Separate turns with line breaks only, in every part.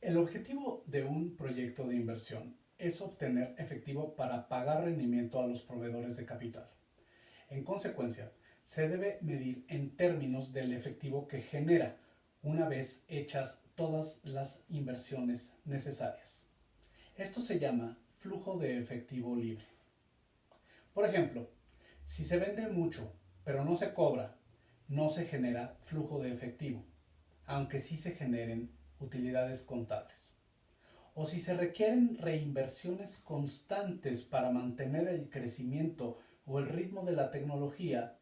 El objetivo de un proyecto de inversión es obtener efectivo para pagar rendimiento a los proveedores de capital. En consecuencia, se debe medir en términos del efectivo que genera una vez hechas todas las inversiones necesarias. Esto se llama flujo de efectivo libre. Por ejemplo, si se vende mucho pero no se cobra, no se genera flujo de efectivo, aunque sí se generen utilidades contables. O si se requieren reinversiones constantes para mantener el crecimiento o el ritmo de la tecnología,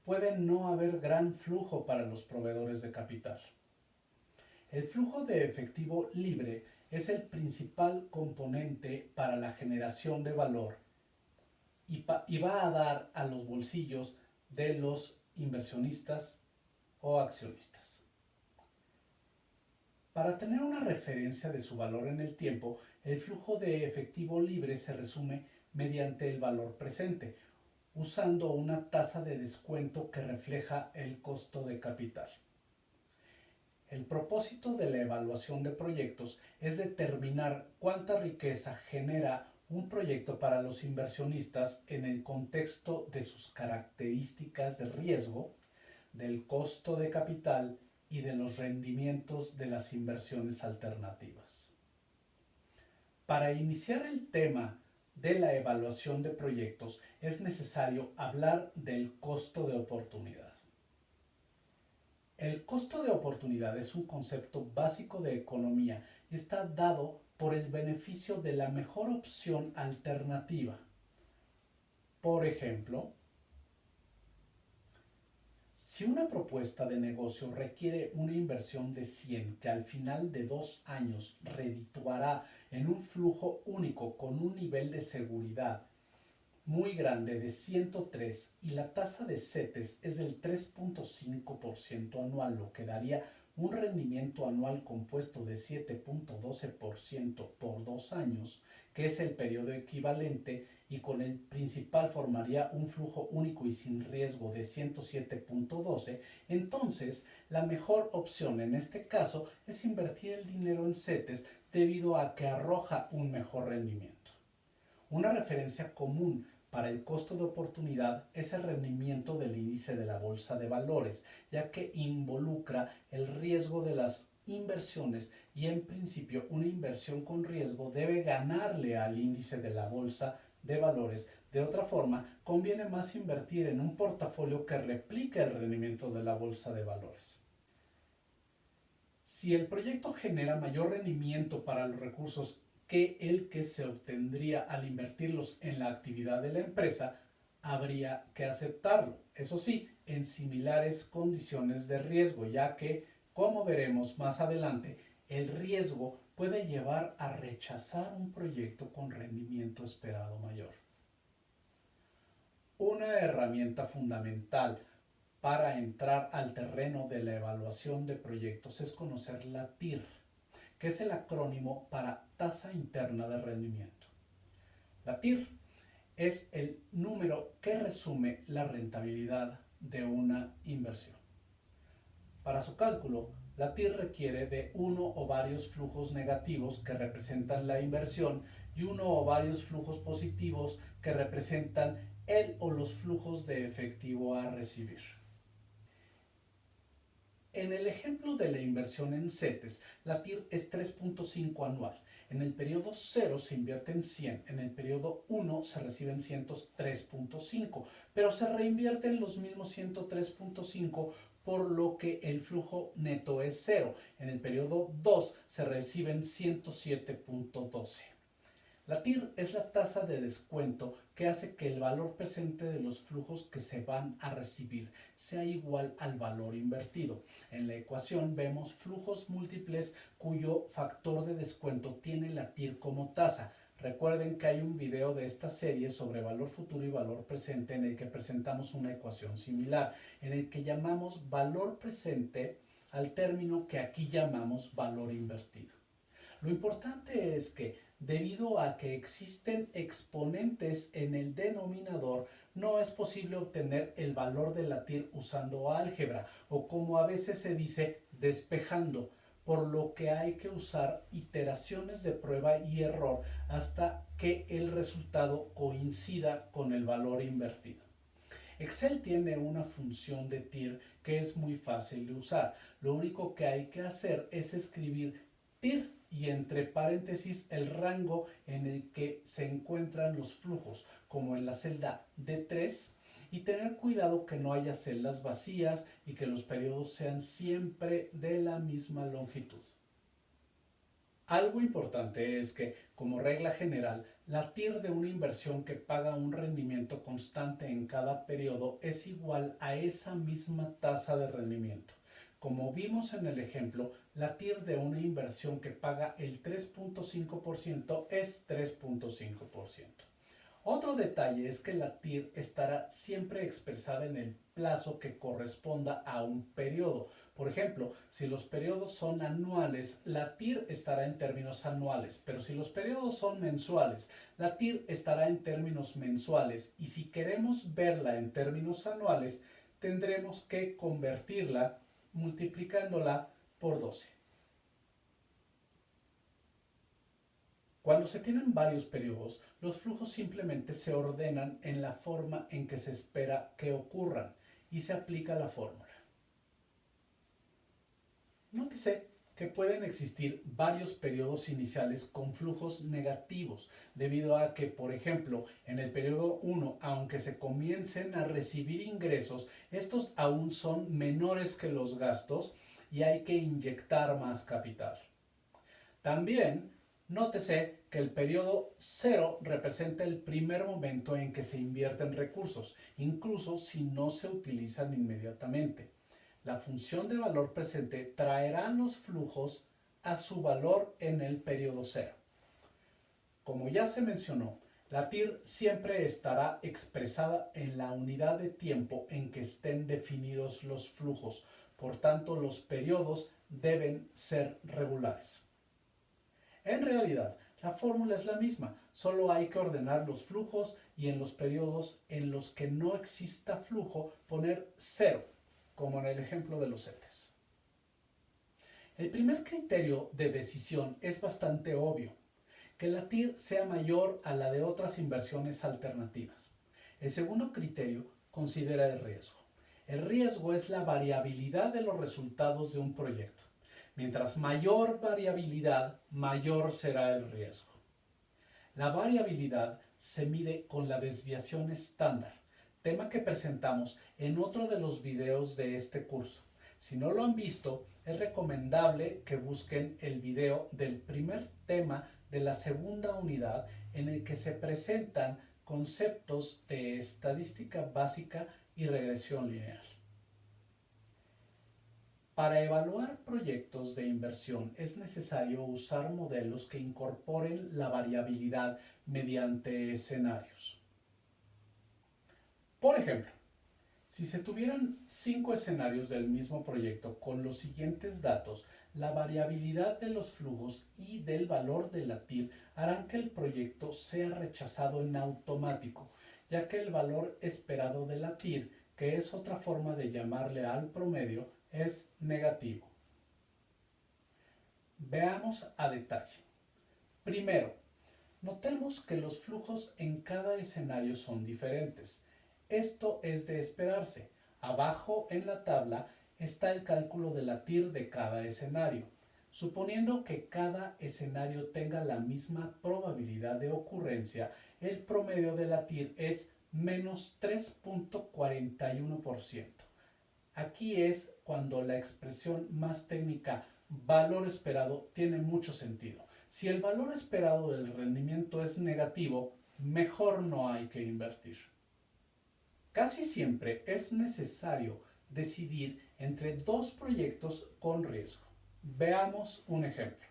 puede no haber gran flujo para los proveedores de capital. El flujo de efectivo libre es el principal componente para la generación de valor y va a dar a los bolsillos de los inversionistas o accionistas. Para tener una referencia de su valor en el tiempo, el flujo de efectivo libre se resume mediante el valor presente, usando una tasa de descuento que refleja el costo de capital. El propósito de la evaluación de proyectos es determinar cuánta riqueza genera un proyecto para los inversionistas en el contexto de sus características de riesgo, del costo de capital y de los rendimientos de las inversiones alternativas. Para iniciar el tema de la evaluación de proyectos es necesario hablar del costo de oportunidad. El costo de oportunidad es un concepto básico de economía y está dado por el beneficio de la mejor opción alternativa. Por ejemplo, si una propuesta de negocio requiere una inversión de 100 que al final de 2 años redituará en un flujo único con un nivel de seguridad muy grande de 103 y la tasa de CETES es del 3.5% anual, lo que daría un rendimiento anual compuesto de 7.12% por 2 años, que es el periodo equivalente, y con el principal formaría un flujo único y sin riesgo de 107.12, entonces la mejor opción en este caso es invertir el dinero en CETES debido a que arroja un mejor rendimiento. Una referencia común para el costo de oportunidad es el rendimiento del índice de la bolsa de valores, ya que involucra el riesgo de las inversiones y en principio una inversión con riesgo debe ganarle al índice de la bolsa de valores. De otra forma, conviene más invertir en un portafolio que replique el rendimiento de la bolsa de valores. Si el proyecto genera mayor rendimiento para los recursos que el que se obtendría al invertirlos en la actividad de la empresa, habría que aceptarlo. Eso sí, en similares condiciones de riesgo, ya que, como veremos más adelante, el riesgo puede llevar a rechazar un proyecto con rendimiento esperado mayor. Una herramienta fundamental para entrar al terreno de la evaluación de proyectos es conocer la TIR, que es el acrónimo para tasa interna de rendimiento. La TIR es el número que resume la rentabilidad de una inversión. Para su cálculo, la TIR requiere de uno o varios flujos negativos que representan la inversión y uno o varios flujos positivos que representan el o los flujos de efectivo a recibir. En el ejemplo de la inversión en CETES, la TIR es 3.5 anual. En el periodo 0 se invierte en 100, en el periodo 1 se reciben 103.5, pero se reinvierten los mismos 103.5, por lo que el flujo neto es 0. En el periodo 2 se reciben 107.12. La TIR es la tasa de descuento que hace que el valor presente de los flujos que se van a recibir sea igual al valor invertido. En la ecuación vemos flujos múltiples cuyo factor de descuento tiene la TIR como tasa. Recuerden que hay un video de esta serie sobre valor futuro y valor presente en el que presentamos una ecuación similar, en el que llamamos valor presente al término que aquí llamamos valor invertido. Lo importante es que, debido a que existen exponentes en el denominador, no es posible obtener el valor de la TIR usando álgebra o, como a veces se dice, despejando, por lo que hay que usar iteraciones de prueba y error hasta que el resultado coincida con el valor invertido. Excel tiene una función de TIR que es muy fácil de usar. Lo único que hay que hacer es escribir TIR y entre paréntesis el rango en el que se encuentran los flujos, como en la celda D3, y tener cuidado que no haya celdas vacías y que los periodos sean siempre de la misma longitud. Algo importante es que, como regla general, la TIR de una inversión que paga un rendimiento constante en cada periodo es igual a esa misma tasa de rendimiento. Como vimos en el ejemplo, la TIR de una inversión que paga el 3.5% es 3.5%. Otro detalle es que la TIR estará siempre expresada en el plazo que corresponda a un periodo. Por ejemplo, si los periodos son anuales, la TIR estará en términos anuales, pero si los periodos son mensuales, la TIR estará en términos mensuales, y si queremos verla en términos anuales, tendremos que convertirla multiplicándola por 12. Cuando se tienen varios periodos, los flujos simplemente se ordenan en la forma en que se espera que ocurran y se aplica la fórmula. Nótese que pueden existir varios periodos iniciales con flujos negativos, debido a que, por ejemplo, en el periodo 1, aunque se comiencen a recibir ingresos, estos aún son menores que los gastos y hay que inyectar más capital. También nótese que el periodo 0 representa el primer momento en que se invierten recursos, incluso si no se utilizan inmediatamente. La función de valor presente traerá los flujos a su valor en el periodo 0. Como ya se mencionó, la TIR siempre estará expresada en la unidad de tiempo en que estén definidos los flujos, por tanto los periodos deben ser regulares. En realidad, la fórmula es la misma, solo hay que ordenar los flujos y en los periodos en los que no exista flujo poner 0, como en el ejemplo de los CETES. El primer criterio de decisión es bastante obvio, que la TIR sea mayor a la de otras inversiones alternativas. El segundo criterio considera el riesgo. El riesgo es la variabilidad de los resultados de un proyecto. Mientras mayor variabilidad, mayor será el riesgo. La variabilidad se mide con la desviación estándar, tema que presentamos en otro de los videos de este curso. Si no lo han visto, es recomendable que busquen el video del primer tema de la segunda unidad en el que se presentan conceptos de estadística básica y regresión lineal. Para evaluar proyectos de inversión es necesario usar modelos que incorporen la variabilidad mediante escenarios. Por ejemplo, si se tuvieran 5 escenarios del mismo proyecto con los siguientes datos, la variabilidad de los flujos y del valor de la TIR harán que el proyecto sea rechazado en automático, ya que el valor esperado de la TIR, que es otra forma de llamarle al promedio, es negativo. Veamos a detalle. Primero, notemos que los flujos en cada escenario son diferentes. Esto es de esperarse. Abajo en la tabla está el cálculo de la TIR de cada escenario. Suponiendo que cada escenario tenga la misma probabilidad de ocurrencia, el promedio de la TIR es menos 3.41%. Aquí es cuando la expresión más técnica valor esperado tiene mucho sentido. Si el valor esperado del rendimiento es negativo, mejor no hay que invertir. Casi siempre es necesario decidir entre dos proyectos con riesgo. Veamos un ejemplo.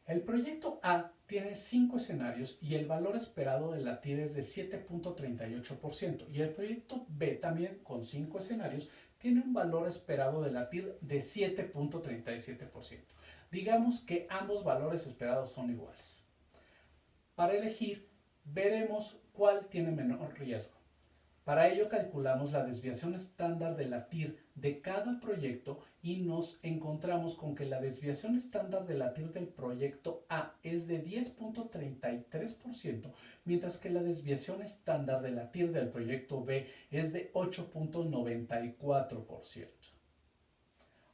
El proyecto A tiene 5 escenarios y el valor esperado de la TIR es de 7.38%. Y el proyecto B, también con 5 escenarios, tiene un valor esperado de la TIR de 7.37%. Digamos que ambos valores esperados son iguales. Para elegir, veremos cuál tiene menor riesgo. Para ello calculamos la desviación estándar de la TIR de cada proyecto y nos encontramos con que la desviación estándar de la TIR del proyecto A es de 10.33%, mientras que la desviación estándar de la TIR del proyecto B es de 8.94%.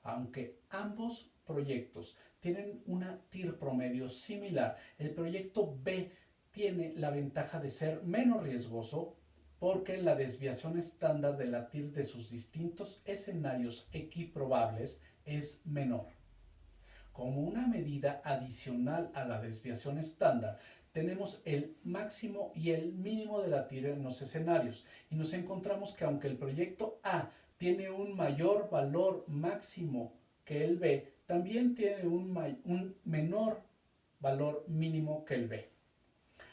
Aunque ambos proyectos tienen una TIR promedio similar, el proyecto B tiene la ventaja de ser menos riesgoso porque la desviación estándar de la TIR de sus distintos escenarios equiprobables es menor. Como una medida adicional a la desviación estándar, tenemos el máximo y el mínimo de la TIR en los escenarios y nos encontramos que aunque el proyecto A tiene un mayor valor máximo que el B, también tiene un menor valor mínimo que el B.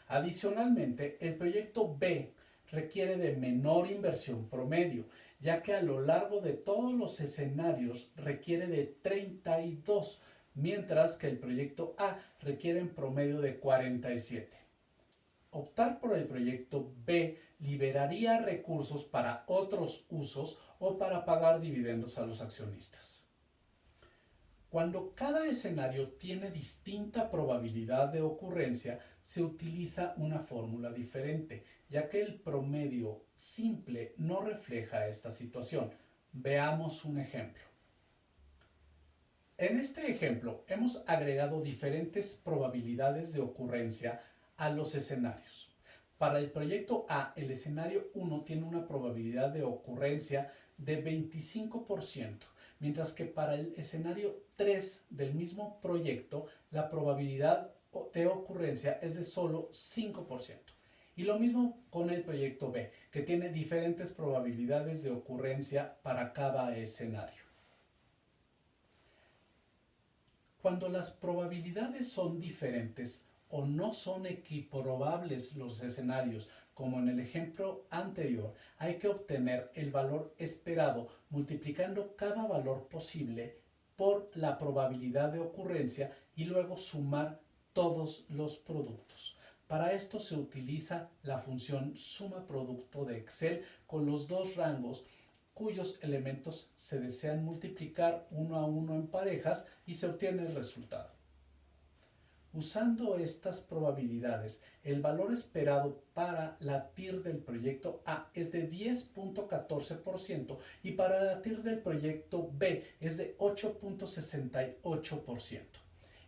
Adicionalmente, el proyecto B requiere de menor inversión promedio, ya que a lo largo de todos los escenarios requiere de 32, mientras que el proyecto A requiere en promedio de 47. Optar por el proyecto B liberaría recursos para otros usos o para pagar dividendos a los accionistas. Cuando cada escenario tiene distinta probabilidad de ocurrencia, se utiliza una fórmula diferente, ya que el promedio simple no refleja esta situación. Veamos un ejemplo. En este ejemplo hemos agregado diferentes probabilidades de ocurrencia a los escenarios. Para el proyecto A, el escenario 1 tiene una probabilidad de ocurrencia de 25%, mientras que para el escenario 3 del mismo proyecto, la probabilidad de ocurrencia es de solo 5%. Y lo mismo con el proyecto B, que tiene diferentes probabilidades de ocurrencia para cada escenario. Cuando las probabilidades son diferentes o no son equiprobables los escenarios, como en el ejemplo anterior, hay que obtener el valor esperado multiplicando cada valor posible por la probabilidad de ocurrencia y luego sumar todos los productos. Para esto se utiliza la función suma producto de Excel con los dos rangos cuyos elementos se desean multiplicar uno a uno en parejas y se obtiene el resultado. Usando estas probabilidades, el valor esperado para la TIR del proyecto A es de 10.14% y para la TIR del proyecto B es de 8.68%.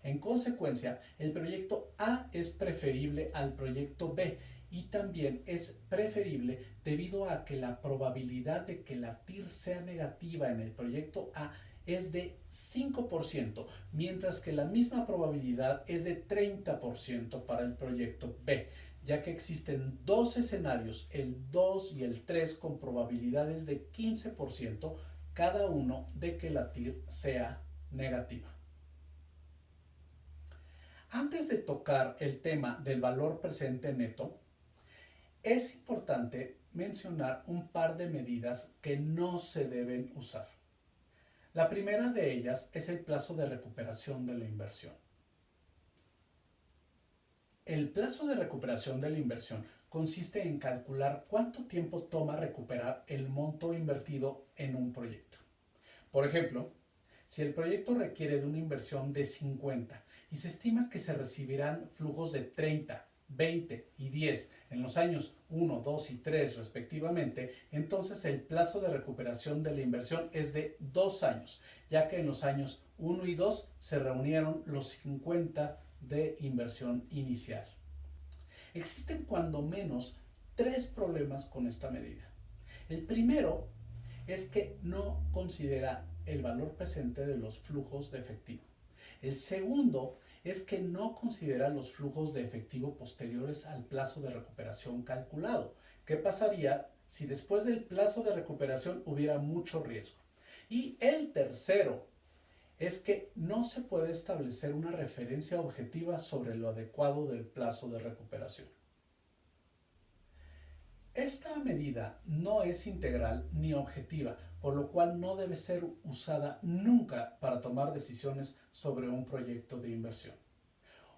En consecuencia, el proyecto A es preferible al proyecto B y también es preferible debido a que la probabilidad de que la TIR sea negativa en el proyecto A es de 5%, mientras que la misma probabilidad es de 30% para el proyecto B, ya que existen dos escenarios, el 2 y el 3, con probabilidades de 15% cada uno de que la TIR sea negativa. Antes de tocar el tema del valor presente neto, es importante mencionar un par de medidas que no se deben usar. La primera de ellas es el plazo de recuperación de la inversión. El plazo de recuperación de la inversión consiste en calcular cuánto tiempo toma recuperar el monto invertido en un proyecto. Por ejemplo, si el proyecto requiere de una inversión de 50 y se estima que se recibirán flujos de 30, 20 y 10 en los años 1, 2 y 3 respectivamente, entonces el plazo de recuperación de la inversión es de 2 años, ya que en los años 1 y 2 se reunieron los 50 de inversión inicial. Existen cuando menos 3 problemas con esta medida. El primero es que no considera el valor presente de los flujos de efectivo. El segundo es que no considera los flujos de efectivo posteriores al plazo de recuperación calculado. ¿Qué pasaría si después del plazo de recuperación hubiera mucho riesgo? Y el tercero es que no se puede establecer una referencia objetiva sobre lo adecuado del plazo de recuperación. Esta medida no es integral ni objetiva, por lo cual no debe ser usada nunca para tomar decisiones sobre un proyecto de inversión.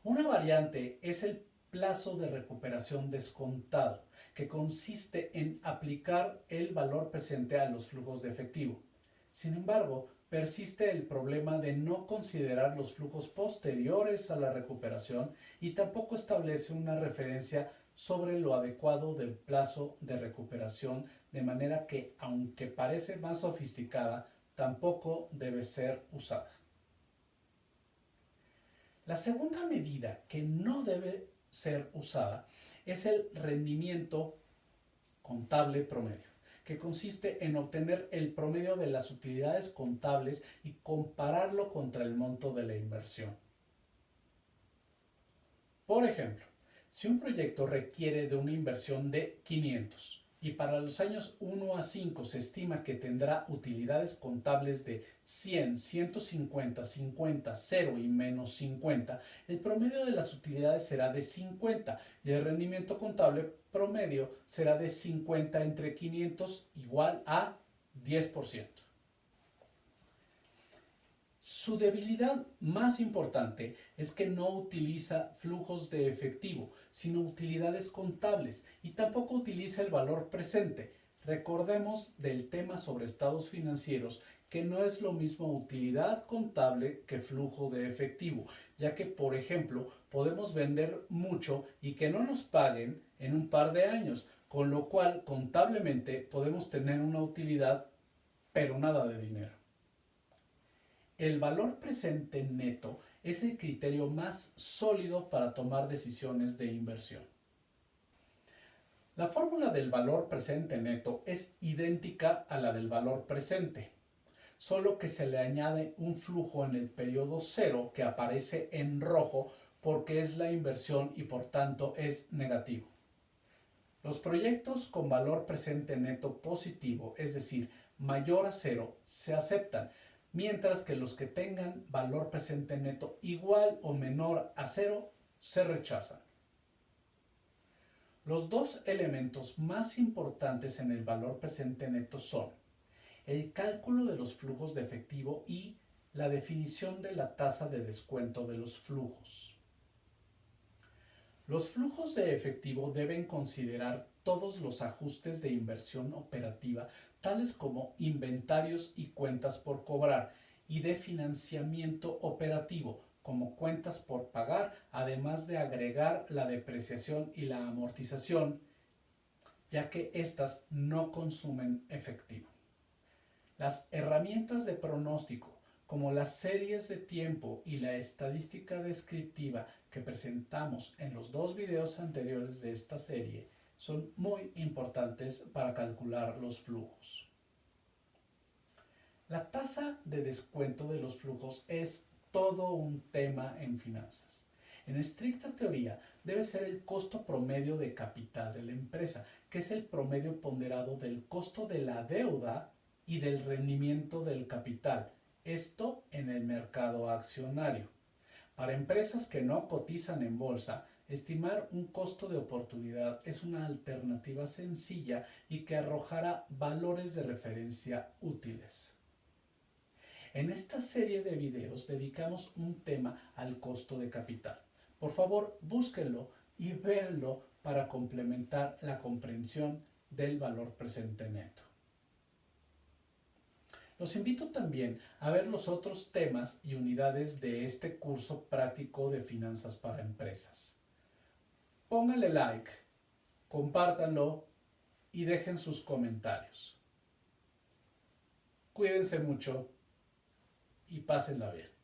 Una variante es el plazo de recuperación descontado, que consiste en aplicar el valor presente a los flujos de efectivo. Sin embargo, persiste el problema de no considerar los flujos posteriores a la recuperación y tampoco establece una referencia sobre lo adecuado del plazo de recuperación, de manera que, aunque parece más sofisticada, tampoco debe ser usada. La segunda medida que no debe ser usada es el rendimiento contable promedio, que consiste en obtener el promedio de las utilidades contables y compararlo contra el monto de la inversión. Por ejemplo, si un proyecto requiere de una inversión de 500 y para los años 1 a 5 se estima que tendrá utilidades contables de 100, 150, 50, 0 y menos 50, el promedio de las utilidades será de 50 y el rendimiento contable promedio será de 50 entre 500 igual a 10%. Su debilidad más importante es que no utiliza flujos de efectivo, sino utilidades contables y tampoco utiliza el valor presente. Recordemos del tema sobre estados financieros que no es lo mismo utilidad contable que flujo de efectivo, ya que, por ejemplo, podemos vender mucho y que no nos paguen en un par de años, con lo cual contablemente podemos tener una utilidad, pero nada de dinero. El valor presente neto es el criterio más sólido para tomar decisiones de inversión. La fórmula del valor presente neto es idéntica a la del valor presente, solo que se le añade un flujo en el periodo cero que aparece en rojo porque es la inversión y por tanto es negativo. Los proyectos con valor presente neto positivo, es decir, mayor a cero, se aceptan, mientras que los que tengan valor presente neto igual o menor a cero se rechazan. Los dos elementos más importantes en el valor presente neto son el cálculo de los flujos de efectivo y la definición de la tasa de descuento de los flujos. Los flujos de efectivo deben considerar todos los ajustes de inversión operativa, tales como inventarios y cuentas por cobrar, y de financiamiento operativo, como cuentas por pagar, además de agregar la depreciación y la amortización, ya que éstas no consumen efectivo. Las herramientas de pronóstico, como las series de tiempo y la estadística descriptiva que presentamos en los dos videos anteriores de esta serie, son muy importantes para calcular los flujos. La tasa de descuento de los flujos es todo un tema en finanzas. En estricta teoría, debe ser el costo promedio de capital de la empresa, que es el promedio ponderado del costo de la deuda y del rendimiento del capital, esto en el mercado accionario. Para empresas que no cotizan en bolsa, estimar un costo de oportunidad es una alternativa sencilla y que arrojará valores de referencia útiles. En esta serie de videos dedicamos un tema al costo de capital. Por favor, búsquenlo y véanlo para complementar la comprensión del valor presente neto. Los invito también a ver los otros temas y unidades de este curso práctico de finanzas para empresas. Pónganle like, compártanlo y dejen sus comentarios. Cuídense mucho y pásenla bien.